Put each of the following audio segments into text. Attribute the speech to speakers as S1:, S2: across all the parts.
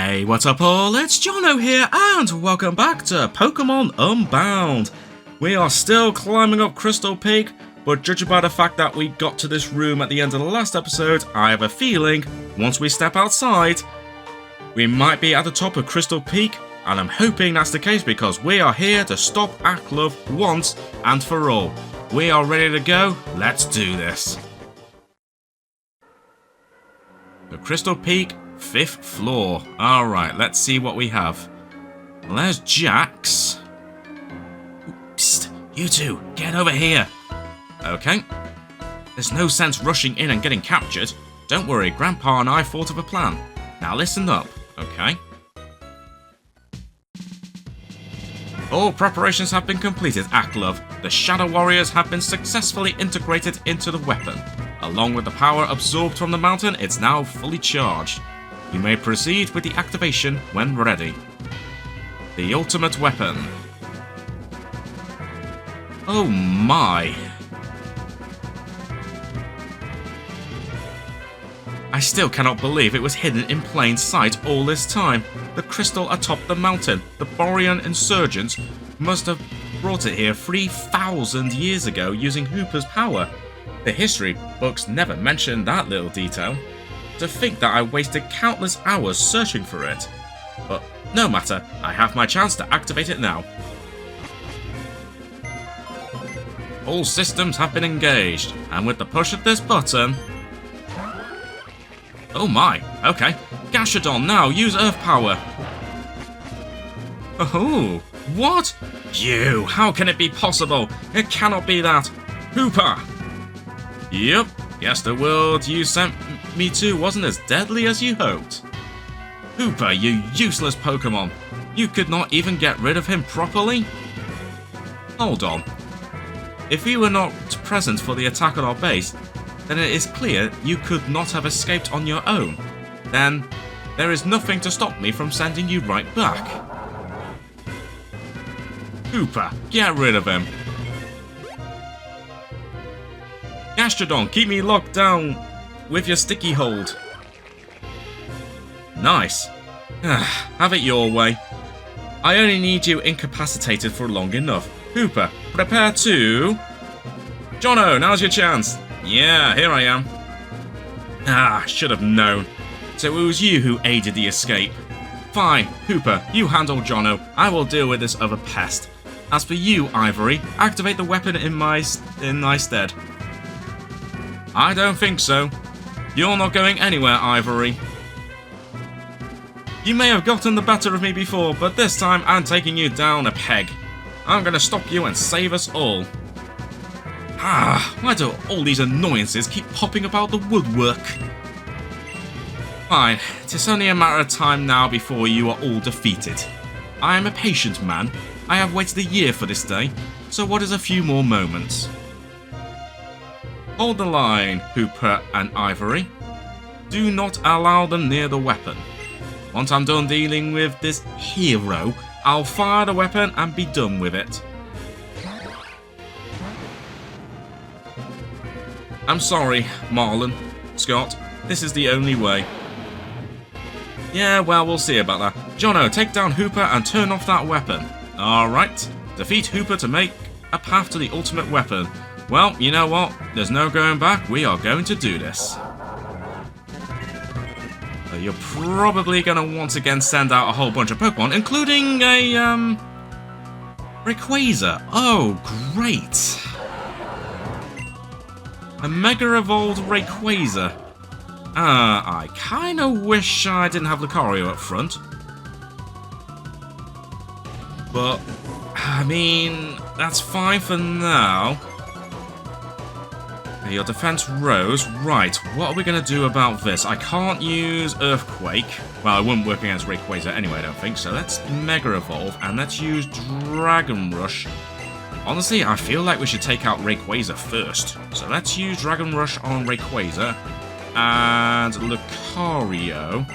S1: Hey, what's up all? It's Jono here and welcome back to Pokémon Unbound. We are still climbing up Crystal Peak, but judging by the fact that we got to this room at the end of the last episode, I have a feeling, once we step outside, we might be at the top of Crystal Peak, and I'm hoping that's the case because we are here to stop Aklove once and for all. We are ready to go, let's do this. The Crystal Peak, 5th floor. Alright, let's see what we have. Well, there's Jax. Psst, you two, get over here. Okay. There's no sense rushing in and getting captured. Don't worry, Grandpa and I thought of a plan. Now listen up, okay? All preparations have been completed, Aklove. The Shadow Warriors have been successfully integrated into the weapon. Along with the power absorbed from the mountain, it's now fully charged. You may proceed with the activation when ready. The ultimate weapon. Oh my. I still cannot believe it was hidden in plain sight all this time. The crystal atop the mountain. The Borrian insurgents must have brought it here 3,000 years ago using Hooper's power. The history books never mention that little detail. To think that I wasted countless hours searching for it. But no matter, I have my chance to activate it now. All systems have been engaged, and with the push of this button... Oh my, okay. Gashadon, now use Earth Power. Oh, what? You, how can it be possible? It cannot be that. Hooper! Yep, guess the world you sent me to wasn't as deadly as you hoped. Hooper, you useless Pokemon. You could not even get rid of him properly? Hold on. If you were not present for the attack on our base, then it is clear you could not have escaped on your own. Then, there is nothing to stop me from sending you right back. Hooper, get rid of him. Gastrodon, keep me locked down with your sticky hold. Nice. Have it your way. I only need you incapacitated for long enough. Hooper, prepare to... Jono, now's your chance. Yeah, here I am. Should have known. So it was you who aided the escape. Fine, Hooper, you handle Jono. I will deal with this other pest. As for you, Ivory, activate the weapon in my stead. I don't think so. You're not going anywhere, Ivory. You may have gotten the better of me before, but this time I'm taking you down a peg. I'm gonna stop you and save us all. Why do all these annoyances keep popping about the woodwork? Fine, it's only a matter of time now before you are all defeated. I am a patient man. I have waited a year for this day, so what is a few more moments? Hold the line, Hooper and Ivory. Do not allow them near the weapon. Once I'm done dealing with this hero, I'll fire the weapon and be done with it. I'm sorry, Marlon, Scott. This is the only way. Yeah, well, we'll see about that. Jono, take down Hooper and turn off that weapon. Alright. Defeat Hooper to make a path to the ultimate weapon. Well, you know what? There's no going back. We are going to do this. So you're probably going to once again send out a whole bunch of Pokemon, including a, Rayquaza. Oh, great. A Mega Evolved Rayquaza. I kind of wish I didn't have Lucario up front. But, I mean, that's fine for now. Okay, your defense rose. Right, what are we going to do about this? I can't use Earthquake. Well, it wouldn't work against Rayquaza anyway, I don't think. So let's Mega Evolve and let's use Dragon Rush. Honestly, I feel like we should take out Rayquaza first. So let's use Dragon Rush on Rayquaza. And Lucario.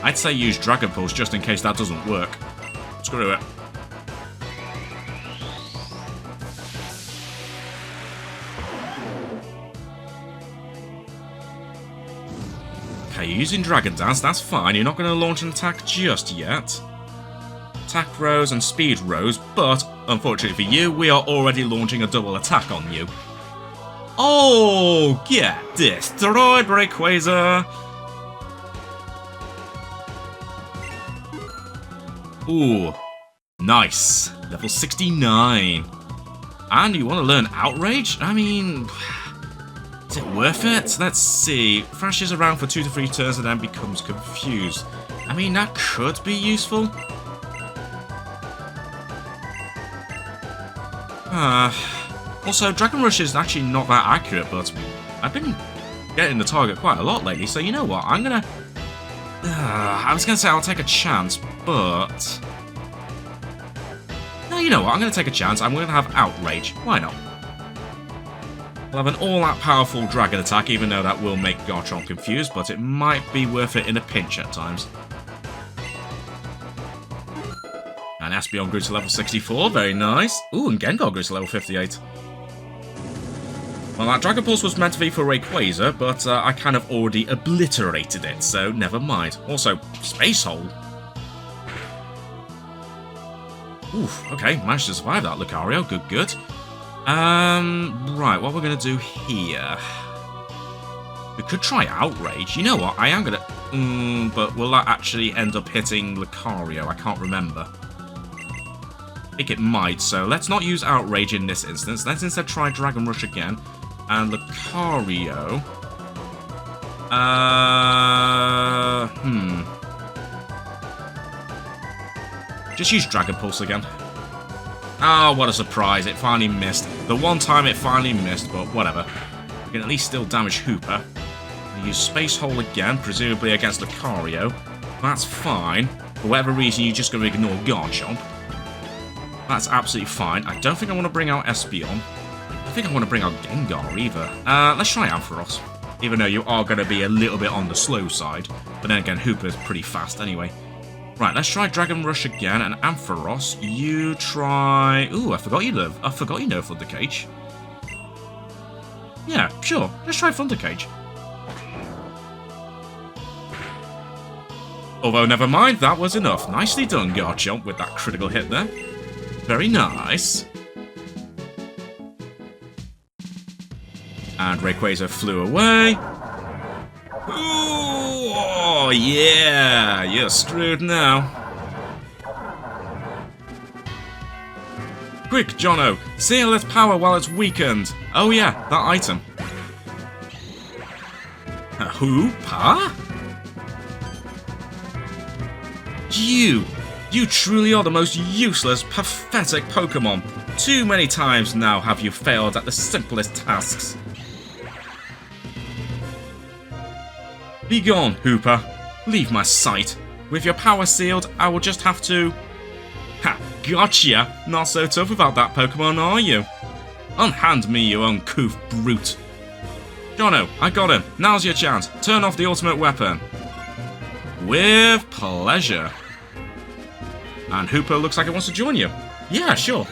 S1: I'd say use Dragon Pulse just in case that doesn't work. Screw it. Okay, you're using Dragon Dance, that's fine. You're not going to launch an attack just yet. Attack rose and speed rose, but unfortunately for you, we are already launching a double attack on you. Oh, get destroyed, Rayquaza! Ooh, nice. Level 69. And you want to learn Outrage? I mean, is it worth it? Let's see. Thrashes around for 2 to 3 turns and then becomes confused. I mean, that could be useful. Also, Dragon Rush is actually not that accurate, but I've been getting the target quite a lot lately, so you know what? I'm gonna... I was gonna say I'll take a chance, but... No, you know what? I'm gonna take a chance. I'm gonna have Outrage. Why not? I'll have an all-out powerful Dragon attack, even though that will make Garchomp confused, but it might be worth it in a pinch at times. And Espeon grew to level 64, very nice. Ooh, and Gengar grew to level 58. Well, that Dragon Pulse was meant to be for Rayquaza, but I kind of already obliterated it, so never mind. Also, Space Hole. Oof, okay, managed to survive that, Lucario, good, good. Right, what we're going to do here... We could try Outrage. You know what, I am going to... but will that actually end up hitting Lucario? I can't remember. I think it might, so let's not use Outrage in this instance. Let's instead try Dragon Rush again. And Lucario... Just use Dragon Pulse again. Oh, what a surprise, it finally missed. The one time it finally missed, but whatever. We can at least still damage Hooper. We'll use Space Hole again, presumably against Lucario. That's fine. For whatever reason, you're just going to ignore Garchomp. That's absolutely fine. I don't think I want to bring out Espeon. I don't think I want to bring out Gengar either. Let's try Ampharos. Even though you are going to be a little bit on the slow side. But then again, Hooper's pretty fast anyway. Right, let's try Dragon Rush again. And Ampharos, you try... Ooh, I forgot you live. I forgot you know Thunder Cage. Yeah, sure. Let's try Thunder Cage. Although, never mind, that was enough. Nicely done, Garchomp, with that critical hit there. Very nice. And Rayquaza flew away. Ooh, oh yeah, you're screwed now. Quick, Jono, seal its power while it's weakened. Oh yeah, that item. Hoopa? You truly are the most useless, pathetic Pokémon. Too many times now have you failed at the simplest tasks. Be gone, Hooper. Leave my sight. With your power sealed, I will just have to... Ha! Gotcha! Not so tough about that Pokémon, are you? Unhand me, you uncouth brute. Jono, I got him. Now's your chance. Turn off the ultimate weapon. With pleasure. And Hooper looks like it wants to join you. Yeah, sure.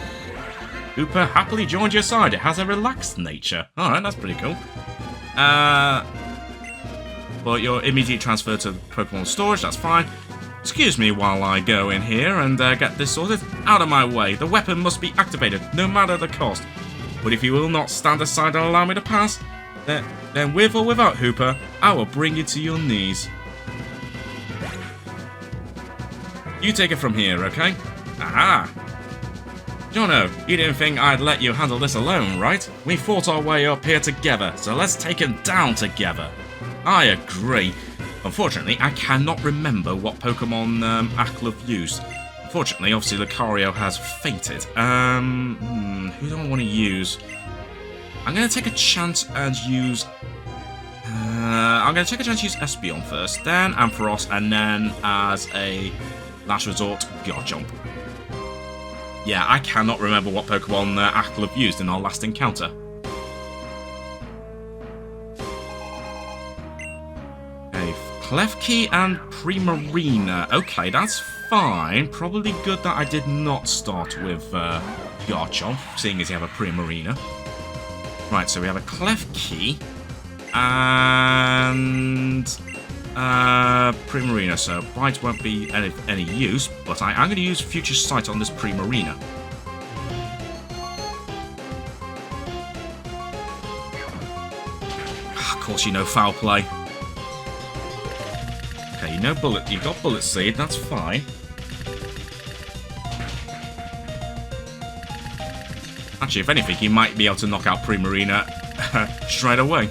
S1: Hooper happily joined your side. It has a relaxed nature. Alright, that's pretty cool. But you're immediately transferred to Pokemon storage, that's fine. Excuse me while I go in here and get this sorted. Out of my way. The weapon must be activated, no matter the cost. But if you will not stand aside and allow me to pass, then with or without Hooper, I will bring you to your knees. You take it from here, okay? Aha! Jono, you didn't think I'd let you handle this alone, right? We fought our way up here together, so let's take him down together. I agree. Unfortunately, I cannot remember what Pokemon Aklove used. Unfortunately, obviously, Lucario has fainted. Who do I want to use? I'm going to take a chance and use... I'm going to take a chance to use Espeon first, then Ampharos, and then as a last resort, Garchomp. Yeah, I cannot remember what Pokemon Aklove used in our last encounter. Klefki and Primarina. Okay, that's fine. Probably good that I did not start with Garchomp, seeing as you have a Primarina. Right, so we have a Klefki. And... Primarina, so Bite won't be any use, but I am going to use Future Sight on this Primarina. Of course, you know foul play. Okay, you got Bullet Seed, that's fine. Actually, if anything, you might be able to knock out Primarina straight away.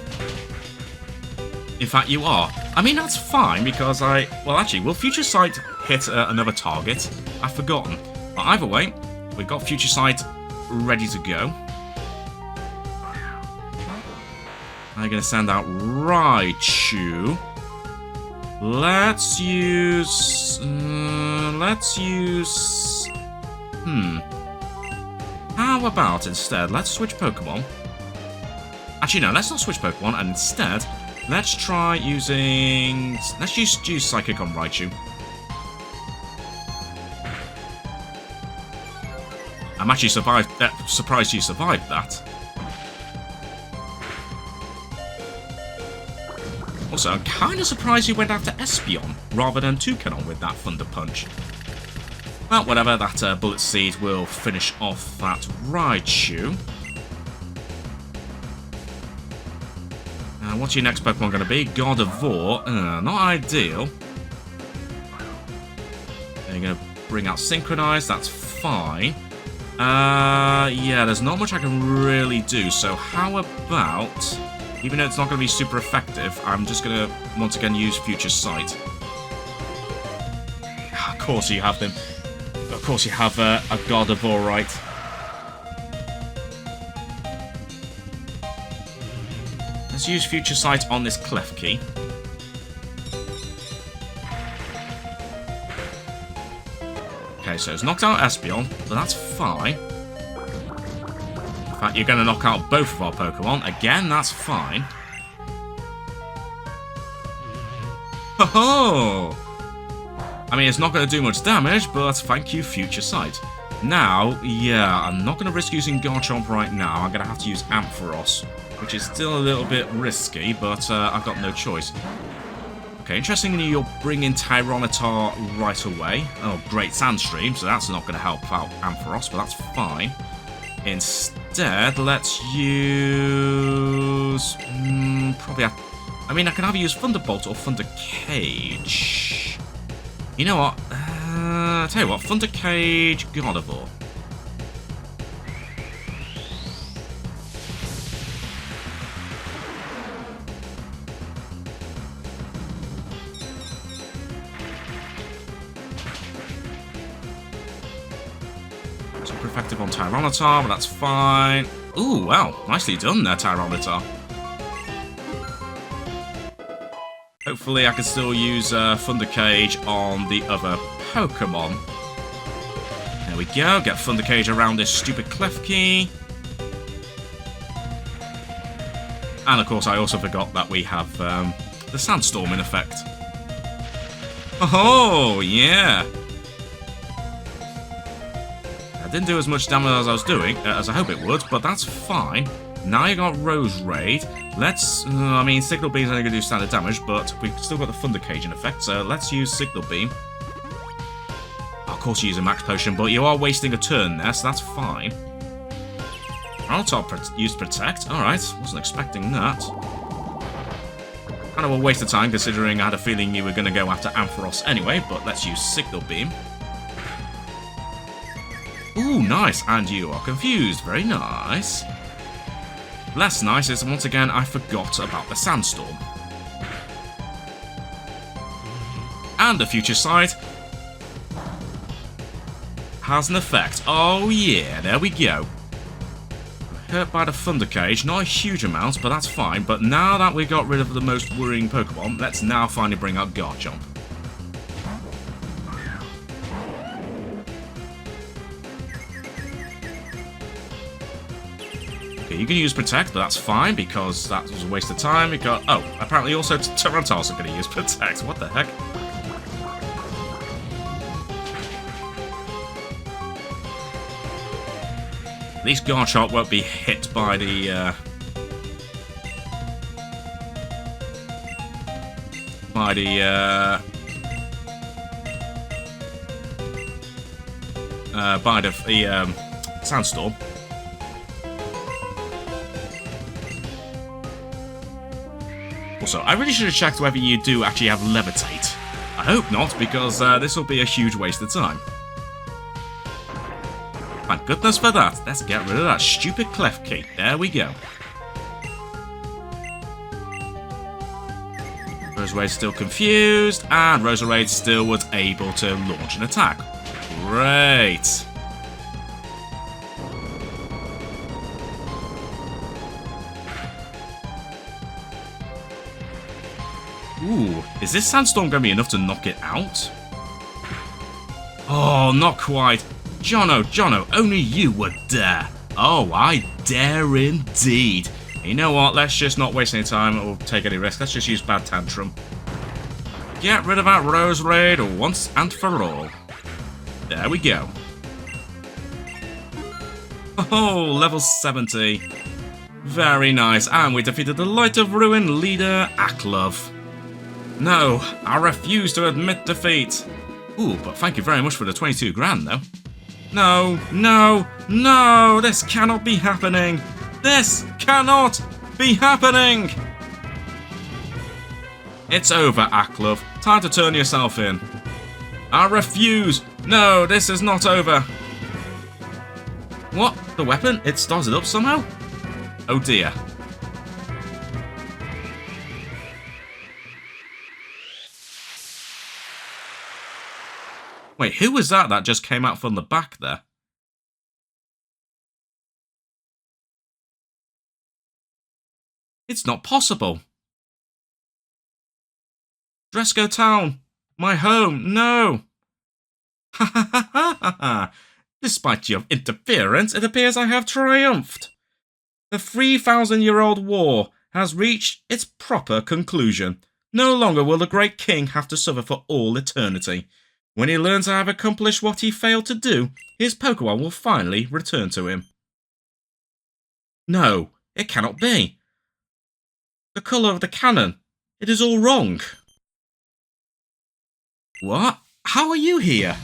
S1: In fact, you are. I mean, that's fine, because well, actually, will Future Sight hit another target? I've forgotten. But either way, we've got Future Sight ready to go. I'm going to send out Raichu. Let's use... How about instead, let's switch Pokemon. Actually, no, let's not switch Pokemon, and instead, let's try using... Let's use Psychic on Raichu. I'm actually surprised you survived that. Also, I'm kind of surprised you went after Espeon rather than Toucanon with that Thunder Punch. Well, whatever, that Bullet Seed will finish off that Raichu. What's your next Pokemon going to be? Gardevoir. Not ideal. You're going to bring out Synchronize, that's fine. Yeah, there's not much I can really do, so how about... Even though it's not going to be super effective, I'm just going to, once again, use Future Sight. Of course you have them. Of course you have a Gardevoir, right? Let's use Future Sight on this Klefki. Okay, so it's knocked out Espeon, but that's fine. In fact, you're going to knock out both of our Pokemon. Again, that's fine. Ho-ho! I mean, it's not going to do much damage, but thank you, Future Sight. Now, yeah, I'm not going to risk using Garchomp right now. I'm going to have to use Ampharos, which is still a little bit risky, but I've got no choice. Okay, interestingly, you'll bring in Tyranitar right away. Oh, great Sandstream, so that's not going to help out Ampharos, but that's fine. Instead, let's use... probably... I mean, I can either use Thunderbolt or Thunder Cage. You know what? I'll tell you what, Thunder Cage, Gardevoir. Super effective on Tyranitar, but that's fine. Ooh, wow, nicely done there, Tyranitar. Hopefully I can still use Thunder Cage on the other Pokemon. There we go, get Thunder Cage around this stupid Klefki. And of course I also forgot that we have the Sandstorm in effect. Oh, yeah! That didn't do as much damage as I was doing, as I hope it would, but that's fine. Now you got Rose Raid. Let's... I mean, Signal Beam's only going to do standard damage, but we've still got the Thunder Cage in effect, so let's use Signal Beam. Of course you use a Max Potion, but you are wasting a turn there, so that's fine. Atop used Protect. Alright, wasn't expecting that. Kind of a waste of time, considering I had a feeling you were going to go after Ampharos anyway, but let's use Signal Beam. Ooh, nice, and you are confused. Very nice. Less nice is, once again, I forgot about the Sandstorm. And the Future Sight has an effect. Oh yeah, there we go. Hurt by the Thunder Cage, not a huge amount, but that's fine. But now that we got rid of the most worrying Pokemon, let's now finally bring out Garchomp. You can use Protect, but that's fine, because that was a waste of time. Because, oh, apparently also Tyranitar's are going to use Protect. What the heck? At least Garchomp won't be hit by the by the sandstorm. Also, I really should have checked whether you do actually have levitate. I hope not, because this will be a huge waste of time. Thank goodness for that. Let's get rid of that stupid clef key. There we go. Roserade's still confused, and Roserade still was able to launch an attack. Great. Ooh, is this sandstorm going to be enough to knock it out? Oh, not quite. Jono, only you would dare. Oh, I dare indeed. You know what, let's just not waste any time or take any risk. Let's just use Bad Tantrum. Get rid of that Roserade once and for all. There we go. Oh, level 70. Very nice. And we defeated the Light of Ruin leader, Aklove. No, I refuse to admit defeat. Ooh, but thank you very much for the 22 grand, though. No, this cannot be happening. This cannot be happening. It's over, Aklove. Time to turn yourself in. I refuse. No, this is not over. What? The weapon? It started up somehow? Oh dear. Wait, who was that just came out from the back there? It's not possible. Dresco Town, my home, no. Ha ha ha ha ha ha. Despite your interference, it appears I have triumphed. The 3,000-year-old war has reached its proper conclusion. No longer will the great king have to suffer for all eternity. When he learns I have accomplished what he failed to do, his Pokemon will finally return to him. No, it cannot be. The colour of the cannon. It is all wrong. What? How are you here?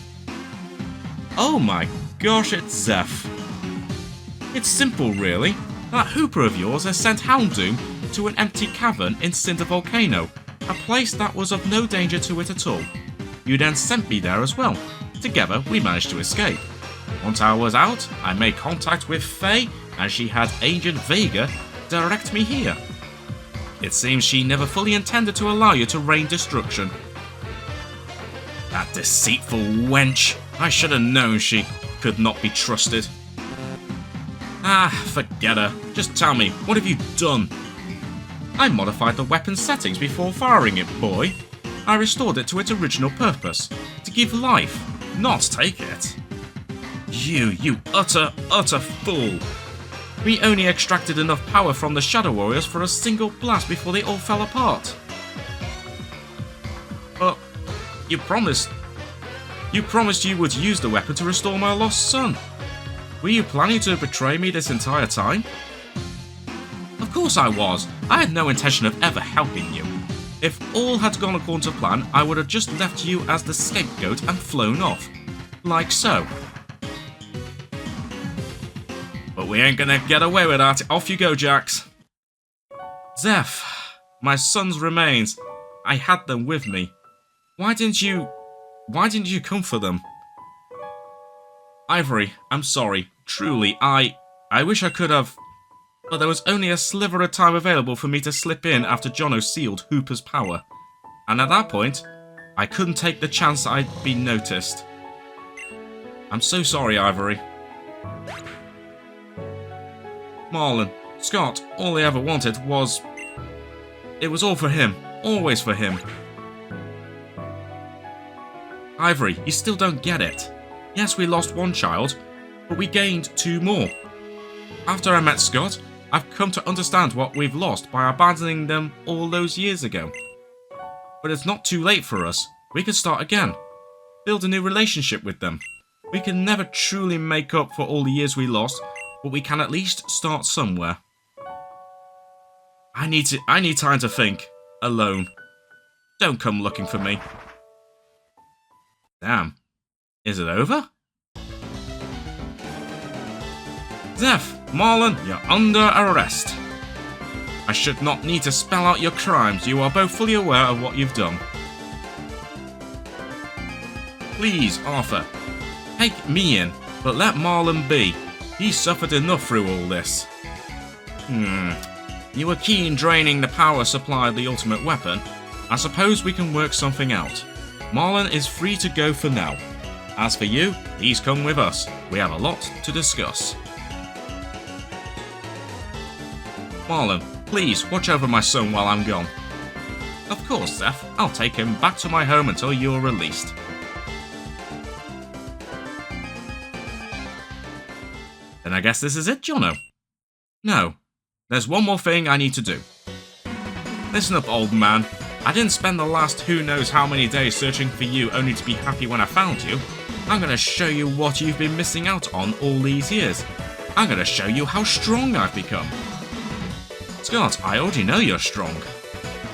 S1: Oh my gosh, it's Zeph. It's simple, really. That Hooper of yours has sent Houndoom to an empty cavern in Cinder Volcano, a place that was of no danger to it at all. You then sent me there as well. Together, we managed to escape. Once I was out, I made contact with Faye, and she had Agent Vega direct me here. It seems she never fully intended to allow you to rain destruction. That deceitful wench. I should have known she could not be trusted. Ah, forget her. Just tell me, what have you done? I modified the weapon settings before firing it, boy. I restored it to its original purpose, to give life, not take it. You utter fool. We only extracted enough power from the Shadow Warriors for a single blast before they all fell apart. But you promised you would use the weapon to restore my lost son. Were you planning to betray me this entire time? Of course I was. I had no intention of ever helping you. If all had gone according to plan, I would have just left you as the scapegoat and flown off. Like so. But we ain't gonna get away with that. Off you go, Jax. Zeph, my son's remains. I had them with me. Why didn't you come for them? Ivory, I'm sorry. Truly, I wish I could have... But there was only a sliver of time available for me to slip in after Jono sealed Hooper's power. And at that point, I couldn't take the chance I'd been noticed. I'm so sorry, Ivory. Marlon, Scott, all they ever wanted was... It was all for him. Always for him. Ivory, you still don't get it. Yes, we lost one child, but we gained 2 more. After I met Scott, I've come to understand what we've lost by abandoning them all those years ago. But it's not too late for us. We can start again. Build a new relationship with them. We can never truly make up for all the years we lost, but we can at least start somewhere. I need time to think. Alone. Don't come looking for me. Damn. Is it over? Zeph, Marlon, you're under arrest. I should not need to spell out your crimes. You are both fully aware of what you've done. Please, Arthur, take me in, but let Marlon be. He suffered enough through all this. You were keen draining the power supply of the ultimate weapon. I suppose we can work something out. Marlon is free to go for now. As for you, please come with us. We have a lot to discuss. Marlon, please watch over my son while I'm gone. Of course, Zeph. I'll take him back to my home until you're released. Then I guess this is it, Jono. No. There's one more thing I need to do. Listen up, old man. I didn't spend the last who knows how many days searching for you only to be happy when I found you. I'm going to show you what you've been missing out on all these years. I'm going to show you how strong I've become. Scott, I already know you're strong.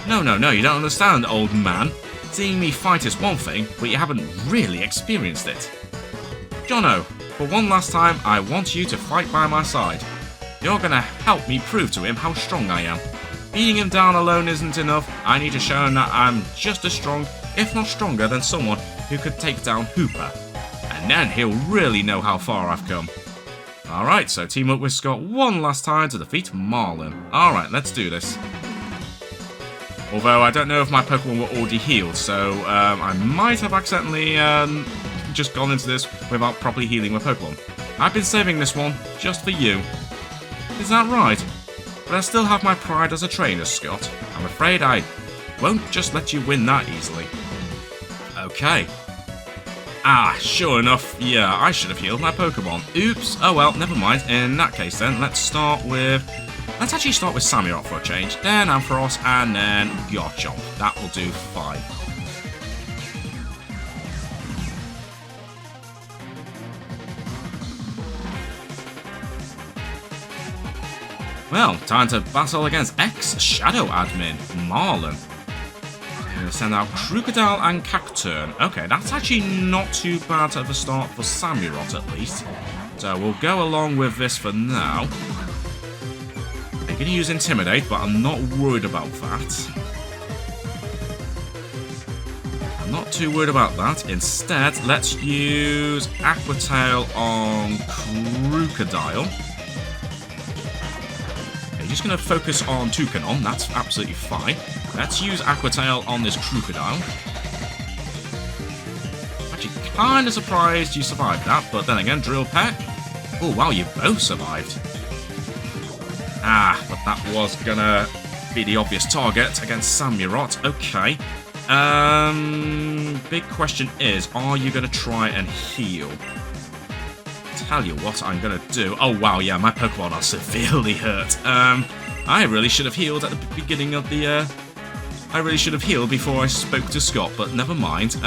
S1: No, you don't understand, old man. Seeing me fight is one thing, but you haven't really experienced it. Jono, for one last time, I want you to fight by my side. You're gonna help me prove to him how strong I am. Beating him down alone isn't enough. I need to show him that I'm just as strong, if not stronger, than someone who could take down Hooper. And then he'll really know how far I've come. Alright, so team up with Scott one last time to defeat Marlon. Alright, let's do this. Although I don't know if my Pokemon were already healed, so I might have accidentally just gone into this without properly healing my Pokemon. I've been saving this one just for you. Is that right? But I still have my pride as a trainer, Scott. I'm afraid I won't just let you win that easily. Okay. Ah, sure enough, yeah, I should have healed my Pokemon. Oops, oh well, never mind. In that case then, let's actually start with Samurott for a change, then Ampharos, and then Garchomp. That will do fine. Well, time to battle against ex-Shadow Admin, Marlon. I'm going to send out Crocodile and Cacturne. Okay, that's actually not too bad of a start for Samurott, at least. So we'll go along with this for now. I'm going to use Intimidate, but I'm not worried about that. I'm not too worried about that. Instead, let's use Aqua Tail on Crocodile. Just going to focus on Toucanon, that's absolutely fine. Let's use Aqua Tail on this Crocodile. Actually, kind of surprised you survived that, but then again, Drill Peck. Oh wow, you both survived. Ah, but that was going to be the obvious target against Samurott. Okay. Big question is, are you going to try and heal? Tell you what I'm gonna do. Oh wow, yeah, my Pokemon are severely hurt. I really should have healed at the beginning of the I really should have healed before I spoke to Scott, but never mind.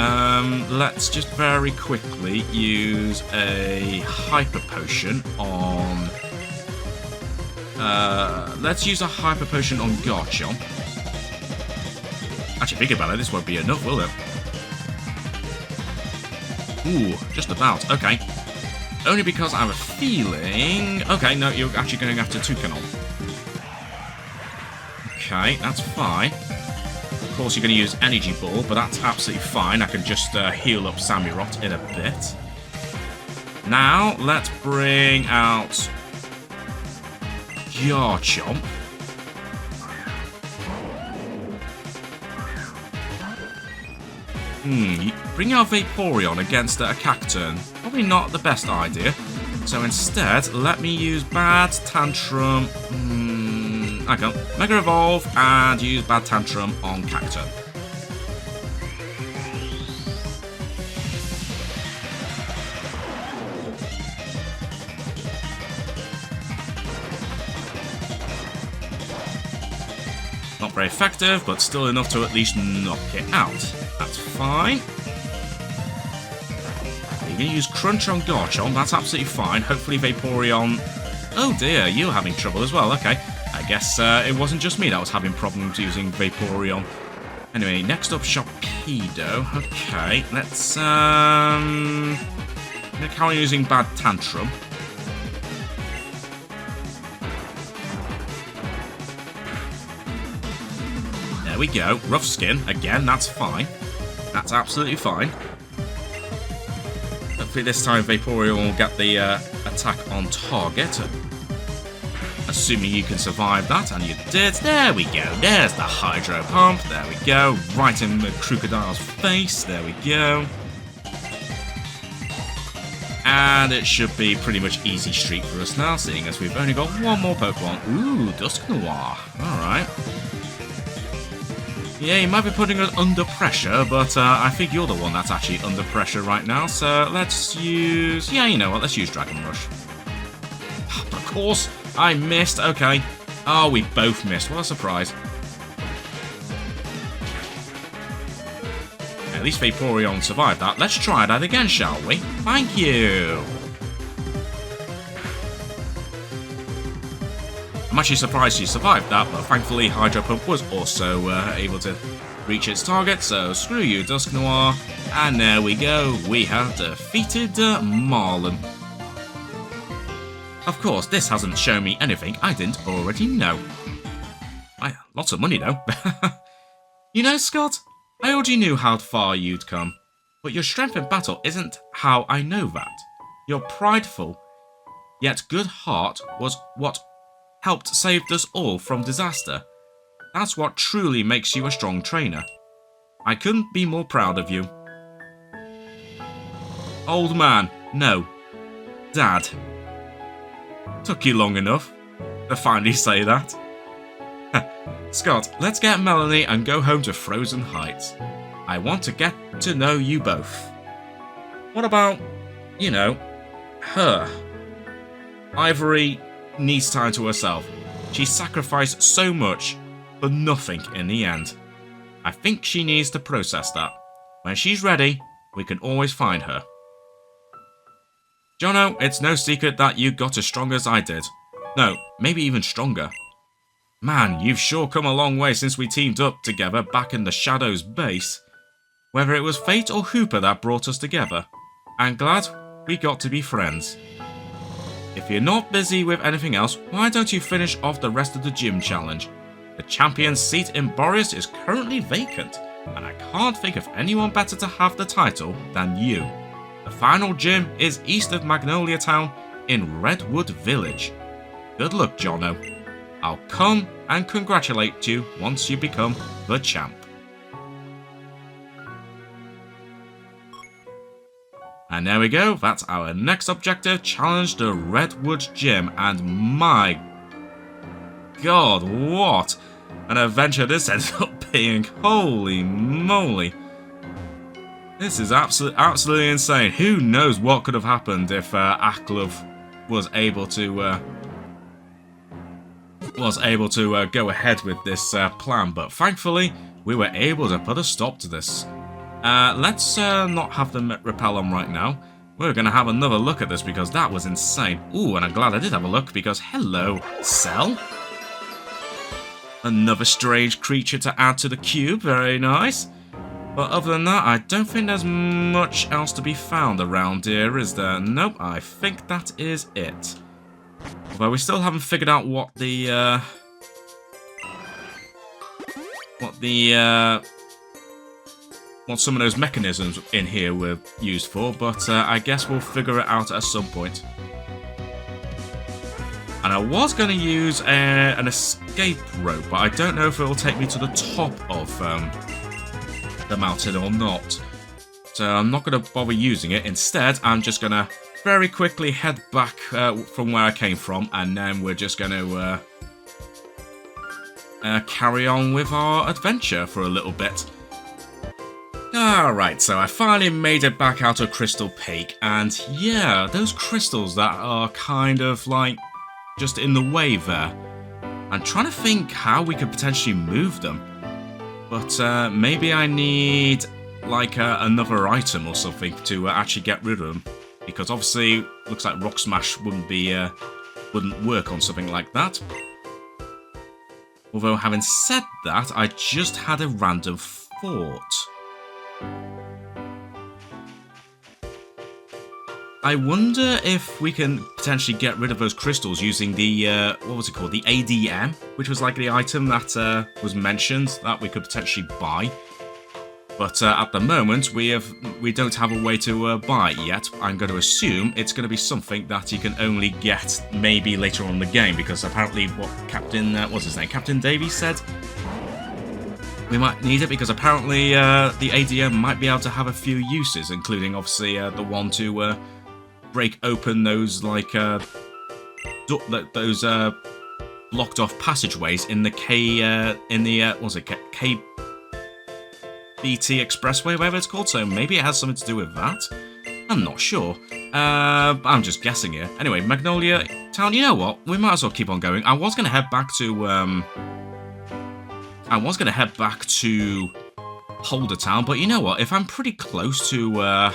S1: Let's just very quickly use a Hyper Potion on let's use a Hyper Potion on Garchomp. Actually, think about it, this won't be enough, will it? Ooh, just about. Okay. Only because I have a feeling... Okay, no, you're actually going after Toucanon. Okay, that's fine. Of course, you're going to use Energy Ball, but that's absolutely fine. I can just heal up Samurott in a bit. Now, let's bring out Garchomp. Bring out Vaporeon against a Cacturne. Probably not the best idea. So instead, let me use Bad Tantrum. I can't. Mega Evolve and use Bad Tantrum on Cacturne. Not very effective, but still enough to at least knock it out. That's fine. You're going to use Crunch on Garchomp, that's absolutely fine. Hopefully Vaporeon... Oh dear, you're having trouble as well, okay. I guess it wasn't just me that was having problems using Vaporeon. Anyway, next up, Sharpedo. Okay, let's, carry on using Bad Tantrum. There we go. Rough Skin. Again, that's fine. That's absolutely fine. Hopefully this time Vaporeon will get the attack on target. Assuming you can survive that, and you did. There we go. There's the Hydro Pump. There we go. Right in the Crocodile's face. There we go. And it should be pretty much easy streak for us now, seeing as we've only got one more Pokemon. Ooh, Dusknoir. Alright. Yeah, you might be putting us under pressure, but I think you're the one that's actually under pressure right now, so let's use... Yeah, you know what, let's use Dragon Rush. Of course, I missed, okay. Oh, we both missed, what a surprise. At least Vaporeon survived that. Let's try that again, shall we? Thank you! I'm actually surprised she survived that, but thankfully Hydro Pump was also able to reach its target, so screw you, Dusknoir. And there we go, we have defeated Marlin. Of course, this hasn't shown me anything I didn't already know. Lots of money though. You know, Scott, I already knew how far you'd come, but your strength in battle isn't how I know that. Your prideful, yet good heart was what helped save us all from disaster. That's what truly makes you a strong trainer. I couldn't be more proud of you. Old man, no. Dad. Took you long enough to finally say that. Scott, let's get Melanie and go home to Frozen Heights. I want to get to know you both. What about, you know, her? Ivory needs time to herself. She sacrificed so much for nothing in the end. I think she needs to process that. When she's ready, we can always find her. Jono, it's no secret that you got as strong as I did. No, maybe even stronger. Man, you've sure come a long way since we teamed up together back in the Shadow's base. Whether it was fate or Hooper that brought us together, I'm glad we got to be friends. If you're not busy with anything else, why don't you finish off the rest of the gym challenge? The champion's seat in Borrius is currently vacant, and I can't think of anyone better to have the title than you. The final gym is east of Magnolia Town in Redwood Village. Good luck, Jono. I'll come and congratulate you once you become the champ. And there we go, that's our next objective, challenge the Redwood Gym, and my god, what an adventure this ends up being, holy moly. This is absolutely insane. Who knows what could have happened if Aklove was able to go ahead with this plan, but thankfully we were able to put a stop to this. Let's not have them repel on right now. We're going to have another look at this because that was insane. Ooh, and I'm glad I did have a look because, hello, Cell. Another strange creature to add to the cube, very nice. But other than that, I don't think there's much else to be found around here, is there? Nope, I think that is it. Although we still haven't figured out what some of those mechanisms in here were used for, but I guess we'll figure it out at some point. And I was going to use an escape rope, but I don't know if it will take me to the top of the mountain or not. So I'm not going to bother using it. Instead, I'm just going to very quickly head back from where I came from, and then we're just going to carry on with our adventure for a little bit. Alright, so I finally made it back out of Crystal Peak, and yeah, those crystals that are kind of like just in the way there. I'm trying to think how we could potentially move them, but maybe I need like another item or something to actually get rid of them, because obviously looks like Rock Smash wouldn't work on something like that. Although having said that, I just had a random fort. I wonder if we can potentially get rid of those crystals using the, what was it called? The ADM, which was like the item that was mentioned that we could potentially buy. But at the moment, we don't have a way to buy it yet. I'm going to assume it's going to be something that you can only get maybe later on in the game, because apparently what what's his name? Captain Davies said we might need it, because apparently the ADM might be able to have a few uses, including obviously the one to break open those like those blocked off passageways in the BT Expressway, whatever it's called, so maybe it has something to do with that. I'm not sure. I'm just guessing here. Anyway, Magnolia Town, you know what? We might as well keep on going. I was going to head back to Holder Town, but you know what? If I'm pretty close to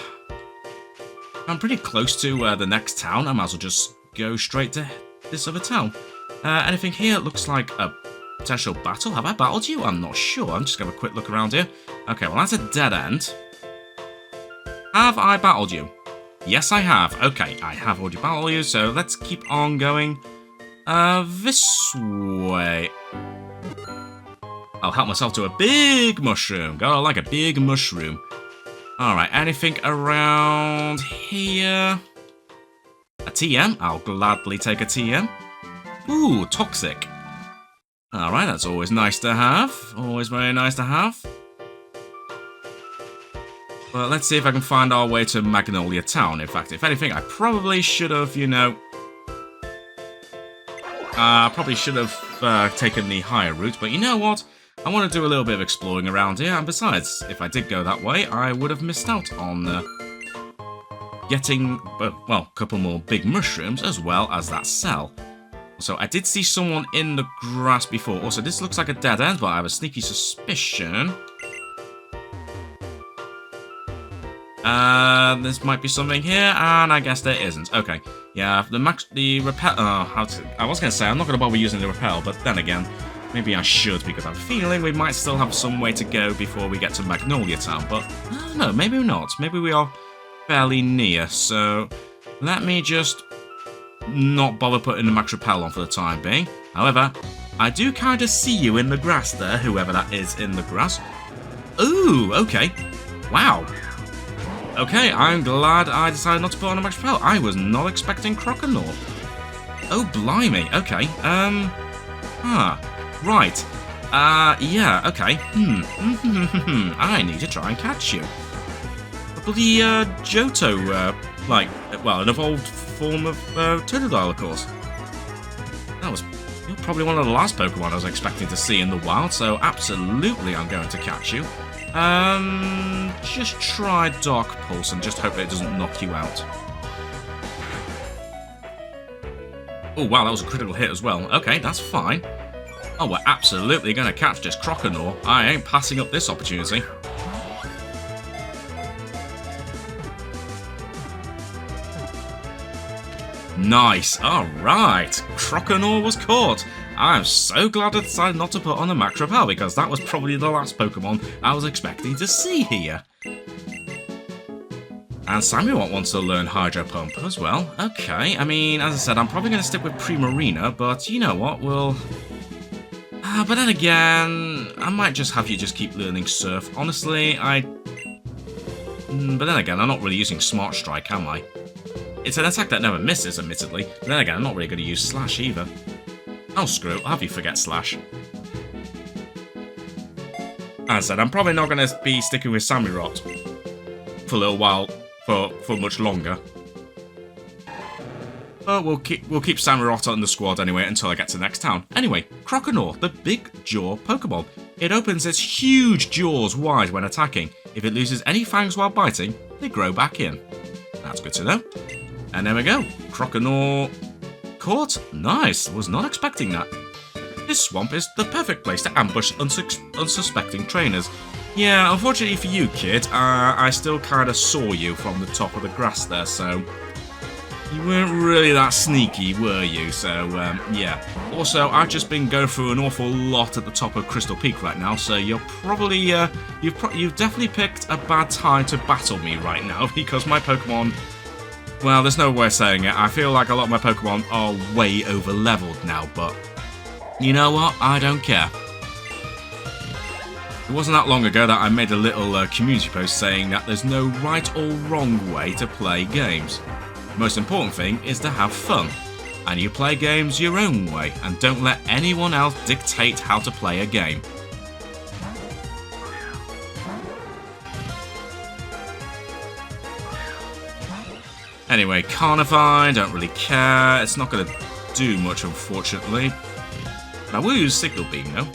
S1: the next town, I might as well just go straight to this other town. Anything here? It looks like a potential battle. Have I battled you? I'm not sure. I'm just going to have a quick look around here. Okay, well, that's a dead end. Have I battled you? Yes, I have. Okay, I have already battled you, so let's keep on going this way. I'll help myself to a big mushroom. Gotta like a big mushroom. Alright, anything around here? A TM? I'll gladly take a TM. Ooh, toxic. Alright, that's always nice to have. Always very nice to have. Well, let's see if I can find our way to Magnolia Town. In fact, if anything, I probably should have, you know... taken the higher route, but you know what? I want to do a little bit of exploring around here, and besides, if I did go that way, I would have missed out on getting, well, a couple more big mushrooms, as well as that cell. So I did see someone in the grass before. Also, this looks like a dead end, but I have a sneaky suspicion this might be something here, and I guess there isn't. Okay, yeah, the repel. I was gonna say I'm not gonna bother using the repel, but then again, maybe I should, because I'm feeling we might still have some way to go before we get to Magnolia Town. But I don't know, maybe not. Maybe we are fairly near. So let me just not bother putting the max repel on for the time being. However, I do kind of see you in the grass there, whoever that is in the grass. Ooh, okay. Wow. Okay, I'm glad I decided not to put on a max repel. I was not expecting Croconaw. Oh, blimey. Okay. Right. Yeah, okay. I need to try and catch you. Bloody, Johto, an evolved form of Totodile, of course. You're probably one of the last Pokemon I was expecting to see in the wild, so absolutely I'm going to catch you. Just try Dark Pulse and just hope that it doesn't knock you out. Oh, wow, that was a critical hit as well. Okay, that's fine. Oh, we're absolutely going to catch this Croconaw. I ain't passing up this opportunity. Nice. Alright. Croconaw was caught. I'm so glad I decided not to put on a max repel, because that was probably the last Pokemon I was expecting to see here. And Samuel wants to learn Hydro Pump as well. Okay, I mean, as I said, I'm probably going to stick with Primarina, but you know what, we'll... but then again, I might just have you just keep learning Surf. Honestly, but then again, I'm not really using Smart Strike, am I? It's an attack that never misses, admittedly. But then again, I'm not really going to use Slash either. Oh, screw it. I'll have you forget Slash. As I said, I'm probably not going to be sticking with Samurott for a little while, for much longer. But we'll keep Samurott in the squad anyway until I get to the next town. Anyway, Croconaw, the big jaw Pokeball. It opens its huge jaws wide when attacking. If it loses any fangs while biting, they grow back in. That's good to know. And there we go. Croconaw caught. Nice. Was not expecting that. This swamp is the perfect place to ambush unsuspecting trainers. Yeah, unfortunately for you, kid, I still kind of saw you from the top of the grass there, so... You weren't really that sneaky, were you? So, yeah. Also, I've just been going through an awful lot at the top of Crystal Peak right now, so you're probably, you've definitely picked a bad time to battle me right now, because my Pokemon, well, there's no way of saying it. I feel like a lot of my Pokemon are way over-leveled now, but you know what? I don't care. It wasn't that long ago that I made a little community post saying that there's no right or wrong way to play games. The most important thing is to have fun, and you play games your own way, and don't let anyone else dictate how to play a game. Anyway, Carnivine, don't really care, it's not going to do much unfortunately. But I will use Signal Beam though,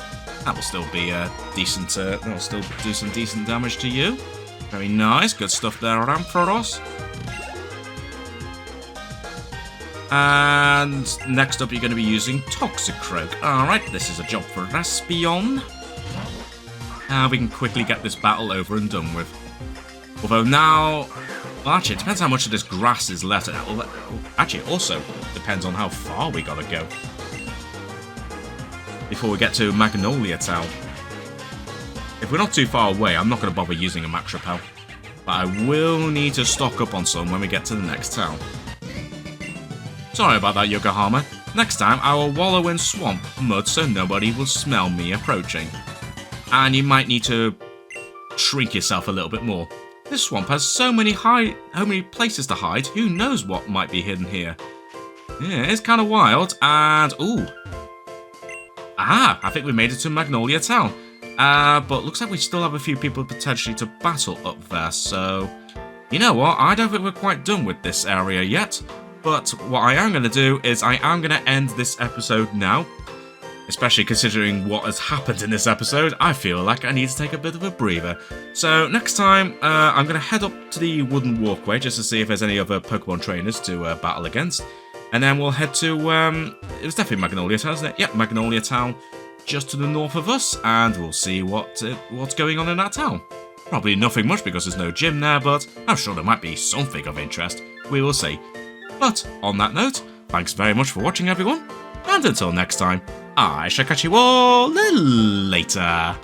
S1: that will still be decent, that will still do some decent damage to you. Very nice, good stuff there, Ampharos. And next up, you're going to be using Toxicroak. Alright, this is a job for Raspion. We can quickly get this battle over and done with. Although now, well, actually, it depends how much of this grass is left. Actually, it also depends on how far we gotta go before we get to Magnolia Town. If we're not too far away, I'm not going to bother using a Max Repel. But I will need to stock up on some when we get to the next town. Sorry about that, Yokohama. Next time, I will wallow in swamp mud so nobody will smell me approaching. And you might need to shrink yourself a little bit more. This swamp has so many places to hide, who knows what might be hidden here. Yeah, it's kind of wild, and ooh. I think we made it to Magnolia Town. But looks like we still have a few people potentially to battle up there, so you know what, I don't think we're quite done with this area yet. But what I am going to do is I am going to end this episode now. Especially considering what has happened in this episode, I feel like I need to take a bit of a breather. So next time, I'm going to head up to the wooden walkway just to see if there's any other Pokemon trainers to battle against. And then we'll head to, it was definitely Magnolia Town, isn't it? Yep, Magnolia Town, just to the north of us, and we'll see what's going on in that town. Probably nothing much because there's no gym there, but I'm sure there might be something of interest. We will see. But on that note, thanks very much for watching everyone, and until next time, I shall catch you all later.